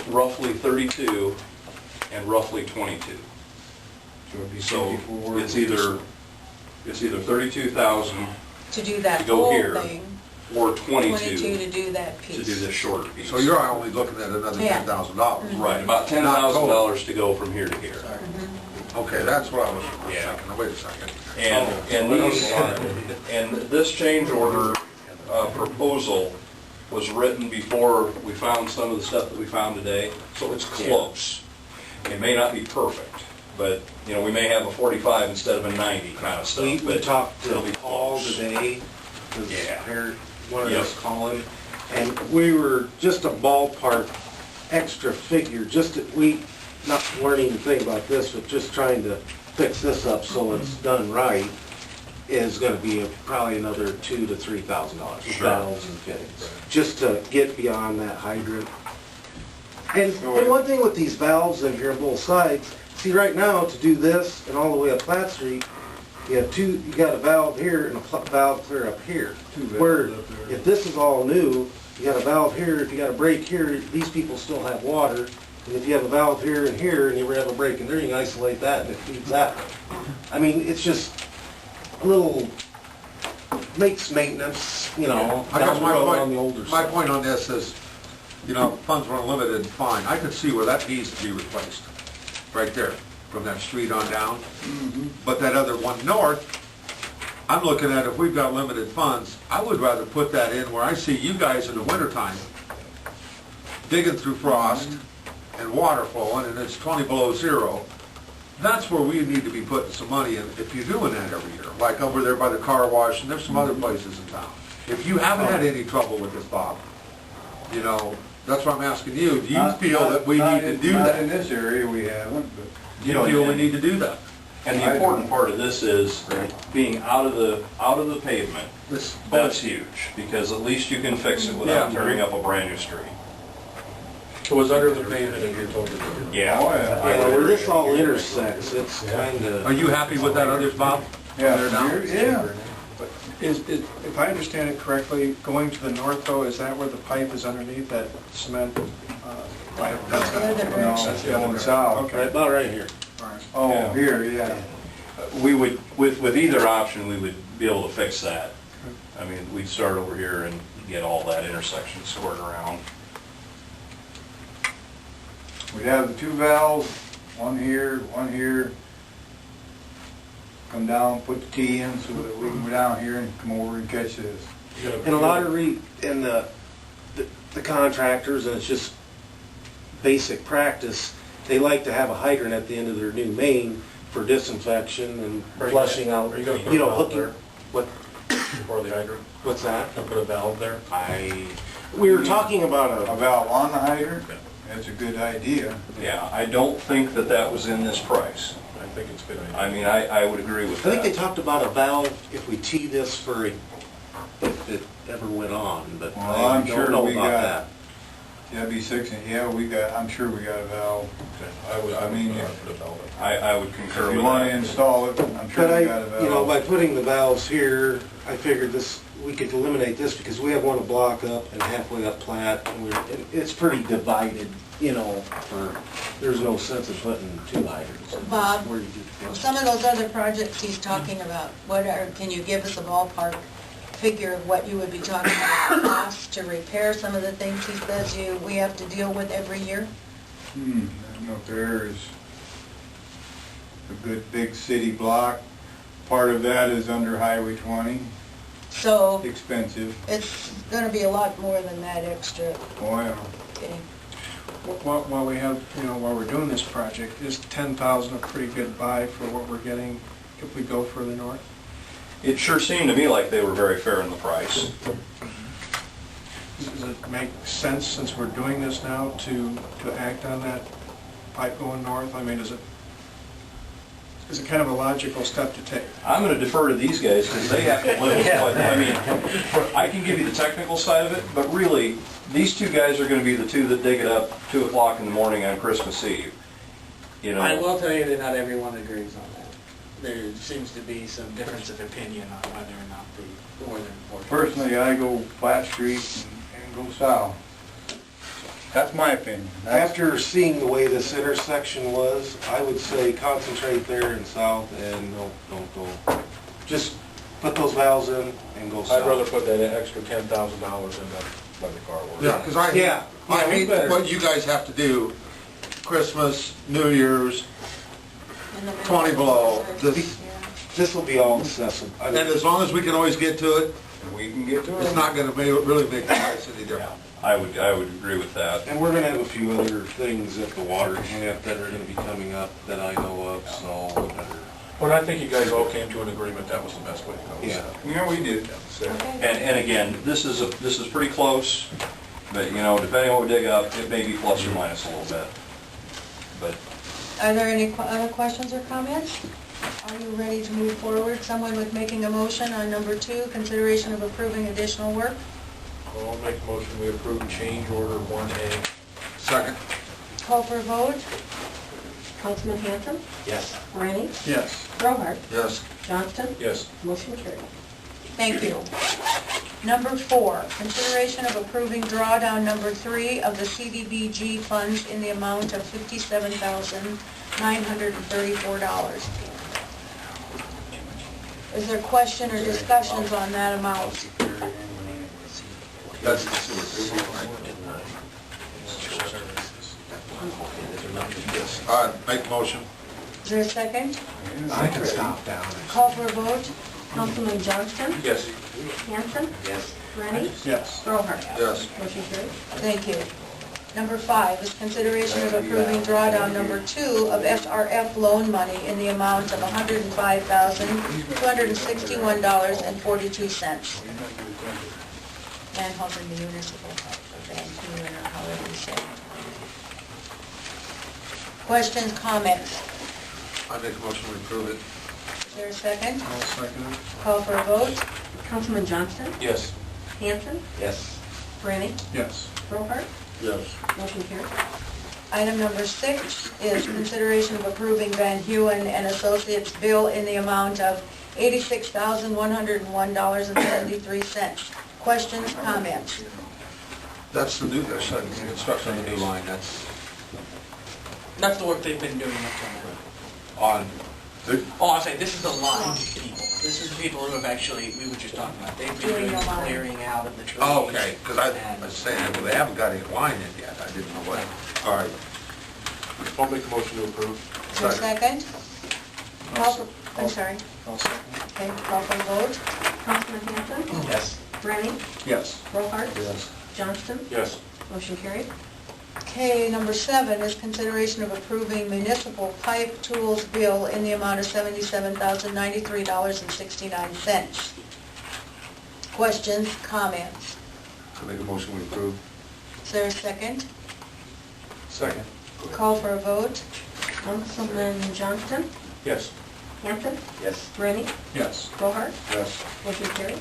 roughly 32 and roughly 22. So it'd be So 54. it's either 32,000 To do that to go whole here, thing, or 22 22 to do that piece. to do this shorter piece. So you're only looking at another Yeah. $10,000. Right, about $10,000 to go from here to here. Okay, that's what I was Yeah. thinking. Wait a second. And this change order proposal was written before we found some of the stuff that we found today, so it's close. It may not be perfect, but, you know, we may have a 45 instead of a 90 kind of stuff. We but talked to it'll be Paul close. today, Yeah. one of Yep. us calling, and we were just a ballpark extra figure, just that we, not learning to think about this, but just trying to fix this up so it's done right, is gonna be probably another $2,000 to $3,000, Sure. valves and fittings, just to get beyond that hydrant. And one thing with these valves in here on both sides, see right now, to do this and all the way up Platt Street, you got a valve here and a valve clear up here. Where, if this is all new, you got a valve here, if you got a break here, these people still have water. And if you have a valve here and here, and you ever have a break in there, you can isolate that and it feeds that. I mean, it's just a little, makes maintenance, you know, I guess down the road on the older my side. point on this is, you know, funds were limited, fine. I could see where that needs to be replaced, right there, from that street on down. But that other one north, I'm looking at, if we've got limited funds, I would rather put that in where I see you guys in the wintertime digging through frost and water flowing, and it's 20 below zero. That's where we need to be putting some money in, if you're doing that every year, like over there by the car wash, and there's some other places in town. If you haven't had any trouble with this, Bob, you know, that's what I'm asking you. Do you feel that we need to do Not in that? this area we haven't, but Do you feel we need to do that? And the important part of this is being out of the pavement. That's huge, because at least you can fix it without Yeah. tearing up a brand new street. It was under the pavement and you're told to do it. Yeah. Oh, yeah. Yeah, where this all intersects, it's kinda. Are you happy with that others, Bob? yeah, There now? yeah. If I understand it correctly, going to the north though, is that where the pipe is underneath that cement pipe? That's the other No, direction. that's going south. Right about right here. All right. Oh, Yeah. here, yeah. We would, with either option, we would be able to fix that. I mean, we'd start over here and get all that intersection squared around. We'd have the two valves, one here, come down, put the T in so that we can go down here and come over and catch this. And a lot of the contractors, and it's just basic practice, they like to have a hydrant at the end of their new main for disinfection and flushing out, Are you gonna put you a know, valve hooking. there? What, Or the hydrant? what's that? Gonna put a valve there? We were talking about A valve on the hydrant, that's a good idea. Yeah, I don't think that was in this price. I think it's a good idea. I mean, I would agree with I think they that. talked about a valve if we tee this for if it ever went on, but Well, I I'm don't sure know we about got- that. Yeah, B6, yeah, I'm sure we got a valve. I mean, yeah. put a valve in. I would concur If you with want to that. install it, I'm sure But we got a valve. you know, by putting the valves here, I figured we could eliminate this because we have one a block up and halfway up Platt, and it's pretty divided, you know, there's no sense of putting two hydrants. Bob, Where you do the flush. Some of those other projects he's talking about, can you give us a ballpark figure of what you would be talking about cost to repair some of the things he says we have to deal with every year? I don't know if there's a good big city block. Part of that is under Highway 20, So expensive. it's gonna be a lot more than that extra. Oil. Okay. While we have, while we're doing this project, is 10,000 a pretty good buy for what we're getting if we go further north? It sure seemed to me like they were very fair in the price. Does it make sense, since we're doing this now, to act on that pipe going north? I mean, is it kind of a logical step to take? I'm going to defer to these guys because they have to live with it. I mean, I can give you the technical side of it, but really, these two guys are going to be the two that dig it up 2 o'clock in the morning on Christmas Eve. You know. I will tell you that not everyone agrees on that. There seems to be some difference of opinion on whether or not the northern portion. Personally, I go Platt Street and go south. That's my opinion. After seeing the way this intersection was, I would say concentrate there and south and don't go. Just put those valves in and go south. I'd rather put that extra $10,000 in than let the car work. Yeah, because Yeah. I hate better. what you guys have to do, Christmas, New Year's, In the middle 20 of below. the This- search, This will be all accessible. I and mean, as long as we can always get to it, We can get to it. it's not gonna really make the price any different. I would agree with that. And we're gonna have a few other things at the water plant that are gonna be coming up that I know of, so we better. But I think you guys all came to an agreement that was the best way to go. Yeah. Yeah, we did. So, Okay. And again, this is pretty close, but, you know, depending on what we dig up, it may be plus or minus a little bit. But Are there any other questions or comments? Are you ready to move forward? Someone with making a motion on number 2, consideration of approving additional work? I'll make a motion, we approve change order 1A. Second. Call for a vote? Councilman Hanson, Yes. Rennie, Yes. Crowhart, Yes. Johnston, Yes. motion carried. Thank you. Number 4, consideration of approving drawdown number 3 of the CDBG funds in the amount of $57,934. Is there question or discussions on that amount? That's the sewer treatment, right? All right, make a motion. Is there a second? I can stop down. Call for a vote? Councilman Johnston, Yes. Hanson, Yes. Rennie, Yes. Crowhart. Yes. Motion carried. Thank you. Number 5 is consideration of approving drawdown number 2 of SRF loan money in the amount of $105,261.42. Manhausen Municipal Bank, or however you say it. Questions, comments? I make a motion to approve it. Is there a second? I'll second it. Call for a vote? Councilman Johnston, Yes. Hanson, Yes. Rennie, Yes. Crowhart. Yes. Motion carried. Item number 6 is consideration of approving Van Hewen and Associates bill in the amount of $86,101.73. Questions, comments? That's the new, that's the construction of the new line, that's That's the work they've been doing up till now. on, the- Oh, I'll say, this is the line people. This is the people who have actually, we were just talking about, they've been Doing doing the line. clearing out of the trees. oh, okay, because I And- was saying, well, they haven't got any line in yet, I didn't know what. All right. I'll make a motion to approve. Is there a second? Call for, I'm sorry. I'll second. Okay, call for a vote? Councilman Hanson, Yes. Rennie, Yes. Crowhart. Yes. Johnston, Yes. motion carried. Okay, number 7 is consideration of approving municipal pipe tools bill in the amount of $77,093.69. Questions, comments? I make a motion to approve. Is there a second? Second. Call for a vote? Councilman Johnston, Yes. Hanson, Yes. Rennie, Yes. Crowhart. Yes. Motion carried.